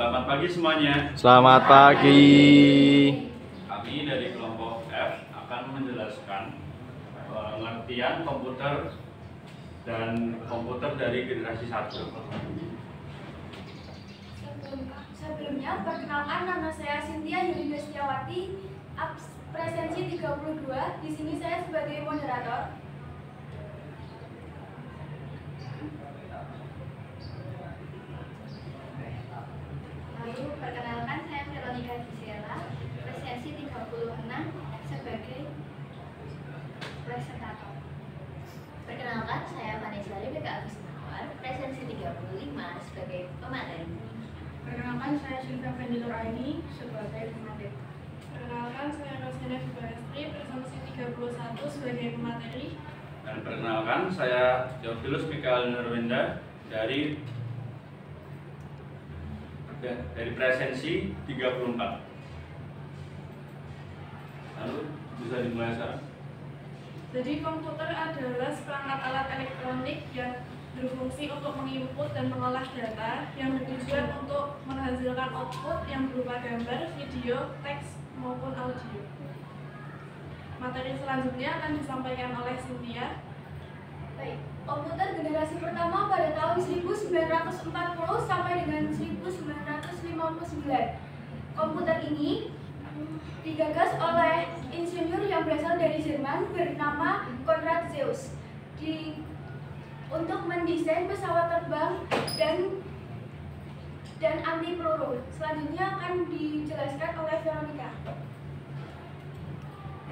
Selamat pagi semuanya. Selamat pagi. Kami dari kelompok F akan menjelaskan pengertian komputer dan komputer dari generasi 1. Sebelumnya, perkenalkan, nama saya Cynthia Yulina Setiawati, presensi 32. Di sini saya sebagai moderator. Lalu, perkenalkan, saya Veronica Gisela, presensi 36 sebagai presentator. Perkenalkan, saya Vanessa Rebecca Agus Mawar, presensi 35 sebagai pemateri. Perkenalkan, saya Sylvia Venditor Aini sebagai pemateri. Perkenalkan, saya Rosina Subastri, presensi 31 sebagai pemateri. Dan perkenalkan, saya Theophilus Mikael Nurwenda dari presensi 34. Lalu bisa dimulai sekarang. Jadi komputer adalah seperangkat alat elektronik yang berfungsi untuk menginput dan mengolah data yang bertujuan untuk menghasilkan output yang berupa gambar, video, teks, maupun audio. Materi selanjutnya akan disampaikan oleh Cynthia. Baik, komputer generasi pertama pada tahun 1940 sampai dengan 1959. Komputer ini digagas oleh insinyur yang berasal dari Jerman bernama Konrad Zuse untuk mendesain pesawat terbang dan anti peluru. Selanjutnya akan dijelaskan oleh Veronica.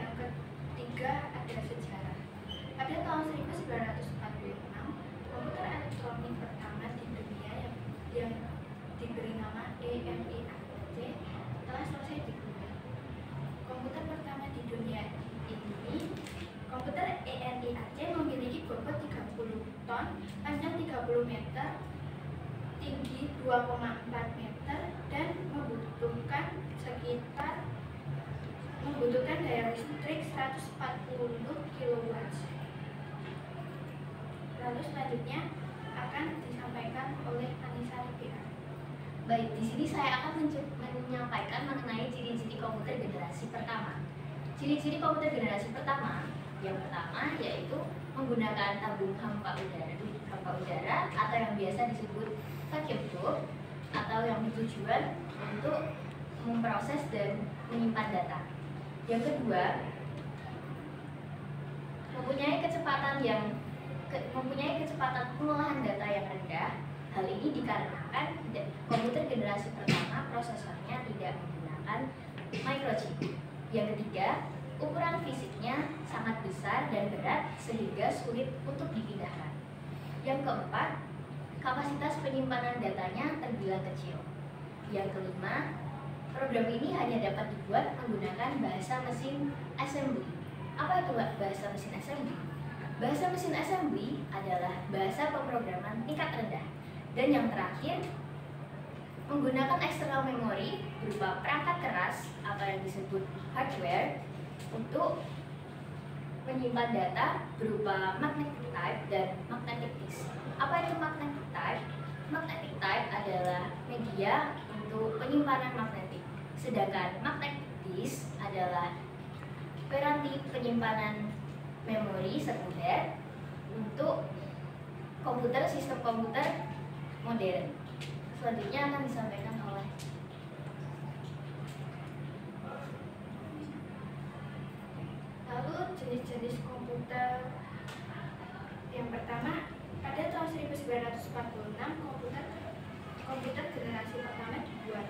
Yang ketiga ada sejarah. Pada tahun 1946, komputer elektronik pertama di dunia yang diberi nama ENIAC telah selesai digunakan. Komputer pertama di dunia ini, komputer ENIAC memiliki bobot 30 ton, panjang 30 meter, tinggi 2,4 meter, dan membutuhkan daya listrik 140 kW. Lalu selanjutnya akan disampaikan oleh Anissa Rebecca. Baik, di sini saya akan menyampaikan mengenai ciri-ciri komputer generasi pertama. Ciri-ciri komputer generasi pertama, yang pertama yaitu menggunakan tabung hampa udara atau yang biasa disebut vacuum tube, atau yang bertujuan untuk memproses dan menyimpan data. Yang kedua, mempunyai kecepatan pengolahan data yang rendah. Hal ini dikarenakan komputer generasi pertama prosesornya tidak menggunakan microchip. Yang ketiga, ukuran fisiknya sangat besar dan berat sehingga sulit untuk dipindahkan. Yang keempat, kapasitas penyimpanan datanya terbilang kecil. Yang kelima, program ini hanya dapat dibuat menggunakan bahasa mesin assembly. Apa itu bahasa mesin assembly? Bahasa mesin assembly adalah bahasa pemrograman tingkat rendah. Dan yang terakhir, menggunakan external memory berupa perangkat keras atau yang disebut hardware untuk menyimpan data berupa magnetic type dan magnetic disk. Apa itu magnetic type? Magnetic type adalah media untuk penyimpanan magnetik, sedangkan magnetic disk adalah piranti penyimpanan memori sekunder untuk sistem komputer modern. Selanjutnya akan disampaikan oleh Lalu jenis-jenis komputer. Yang pertama, pada tahun 1946 komputer generasi pertama dibuat.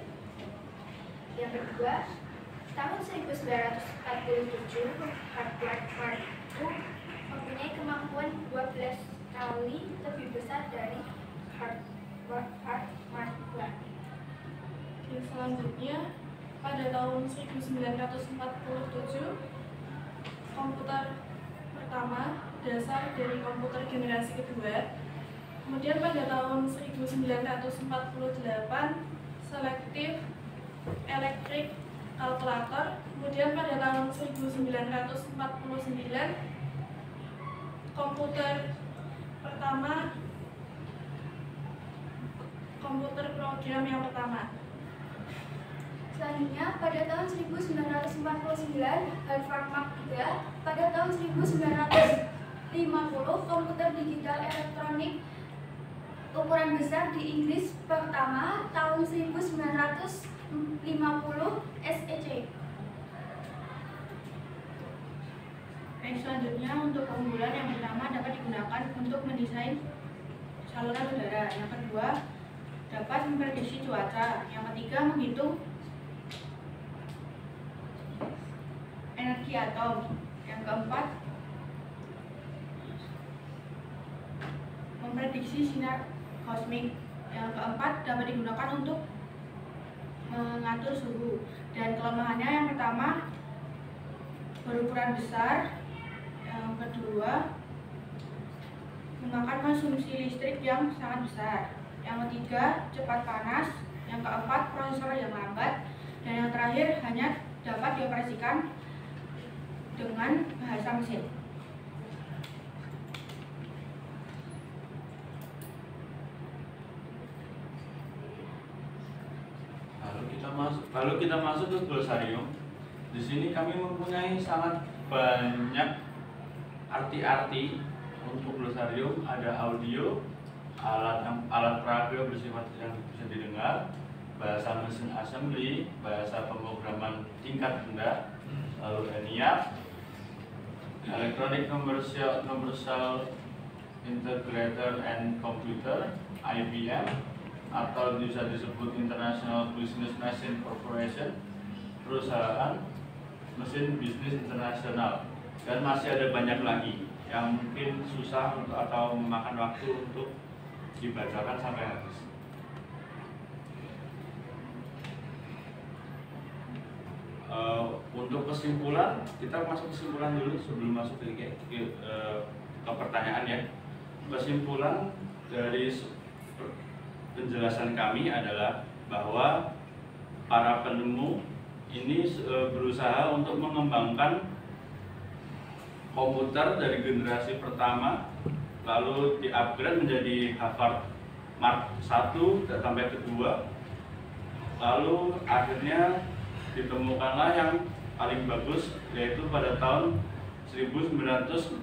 Yang kedua, tahun 1947 hardware Mark II mempunyai kemampuan 12 kali lebih besar dari hardware Mark II. Selanjutnya, pada tahun 1947 komputer pertama dasar dari komputer generasi kedua. Kemudian pada tahun 1948 selective electric calculator. Kemudian pada tahun 1949 komputer pertama komputer program yang pertama. Selanjutnya, pada tahun 1949, Harvard Mark III. Pada tahun 1950, komputer digital elektronik ukuran besar di Inggris pertama. Tahun 1950, SEC. Selanjutnya, untuk keunggulan yang pertama dapat digunakan untuk mendesain saluran udara. Yang kedua, dapat memprediksi cuaca. Yang ketiga, menghitung energi atom. Yang keempat, memprediksi sinar kosmik. Yang keempat, dapat digunakan untuk mengatur suhu. Dan kelemahannya yang pertama, berukuran besar. Yang kedua, memakan konsumsi listrik yang sangat besar. Yang ketiga, cepat panas. Yang keempat, prosesor yang lambat. Dan yang terakhir, hanya dapat dioperasikan dengan bahasa mesin. Lalu kita masuk ke glosarium. Di sini kami mempunyai sangat banyak arti-arti untuk glosarium. Ada audio, alat peraga bersifat yang bisa didengar, bahasa mesin assembly, bahasa pemrograman tingkat rendah, lalu ENIAC, electronic commercial integrator and computer, IBM, atau bisa disebut International Business Machine Corporation, perusahaan mesin bisnis internasional. Dan masih ada banyak lagi yang mungkin susah atau memakan waktu untuk dibacakan sampai habis. Untuk kesimpulan, kita masuk kesimpulan dulu sebelum masuk ke pertanyaan ya. Kesimpulan dari penjelasan kami adalah bahwa para penemu ini berusaha untuk mengembangkan komputer dari generasi pertama, lalu di-upgrade menjadi Harvard Mark I sampai kedua, lalu akhirnya ditemukanlah yang paling bagus, yaitu pada tahun 1949,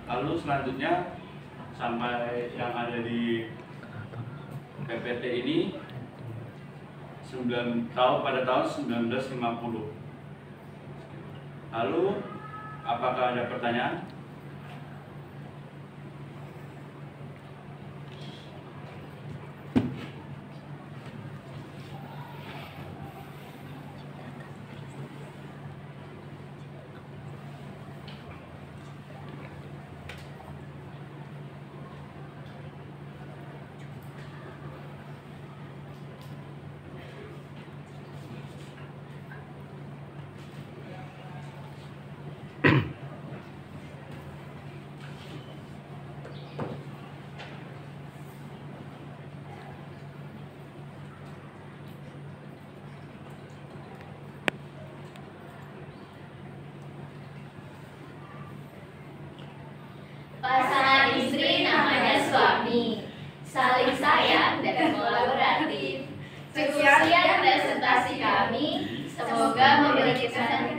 lalu selanjutnya sampai yang ada di PPT ini pada tahun 1950. Lalu apakah ada pertanyaan? Pasangan istri namanya suami, saling sayang dan kolaboratif. Sekian presentasi kami, semoga memberi kesan